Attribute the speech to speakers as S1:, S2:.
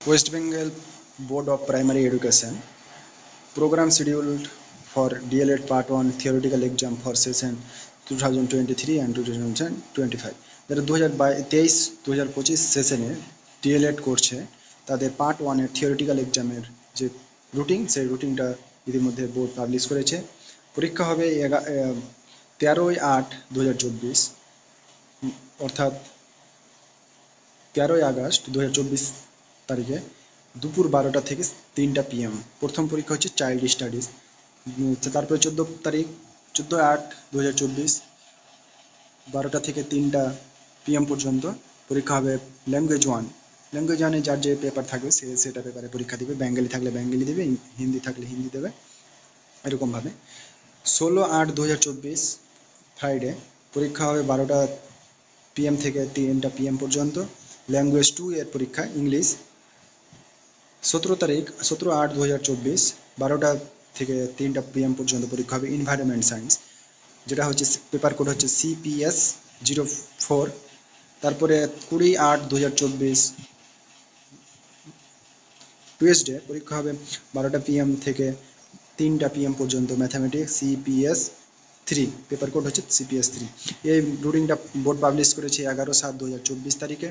S1: West Bengal Board of Primary Education program scheduled for DLED Part 1 theoretical exam for session 2023 and 2025 যারা 2023-2025 সেশনে D.El.Ed করছে তাদের part 1 এর theoretical এক্সামের যে রুটিন সেই রুটিনটা ইতিমধ্যে বোর্ড পাবলিশ করেছে। পরীক্ষা হবে 13/8/2024 অর্থাৎ 13 আগস্ট 2024 তারিখে দুপুর 12টা থেকে 3টা PM। প্রথম পরীক্ষা হচ্ছে চাইল্ড স্টাডিজ। তারপরে 14 তারিখ 14/8/2024 12টা থেকে 3টা PM পর্যন্ত পরীক্ষা হবে ল্যাঙ্গুয়েজ 1। ল্যাঙ্গুয়েজ 1-এ যার যে পেপার থাকবে সেটা পেপারে পরীক্ষা দেবে। বেঙ্গলি থাকলে বেঙ্গলি দেবে, হিন্দি থাকলে হিন্দি দেবে, এরকমভাবে। 16/8/2024 ফ্রাইডে পরীক্ষা হবে 12টা PM থেকে 3টা PM পর্যন্ত। ল্যাঙ্গুয়েজ 2 এর পরীক্ষা ইংলিশ। 17/8/2024 12টা থেকে 3টা PM পর্যন্ত পরীক্ষা হবে এনভায়রনমেন্ট সায়েন্স, যেটা হচ্ছে পেপার কোড হচ্ছে CPS 04। তারপরে 20/8/2024 টুয়েসডে পরীক্ষা হবে 12টা PM থেকে 3টা PM পর্যন্ত ম্যাথামেটিক্স CPS 3, পেপার কোড হচ্ছে CPS 3। এই রুটিনটা বোর্ড পাবলিশ করেছে 11/7/2024 তারিখে।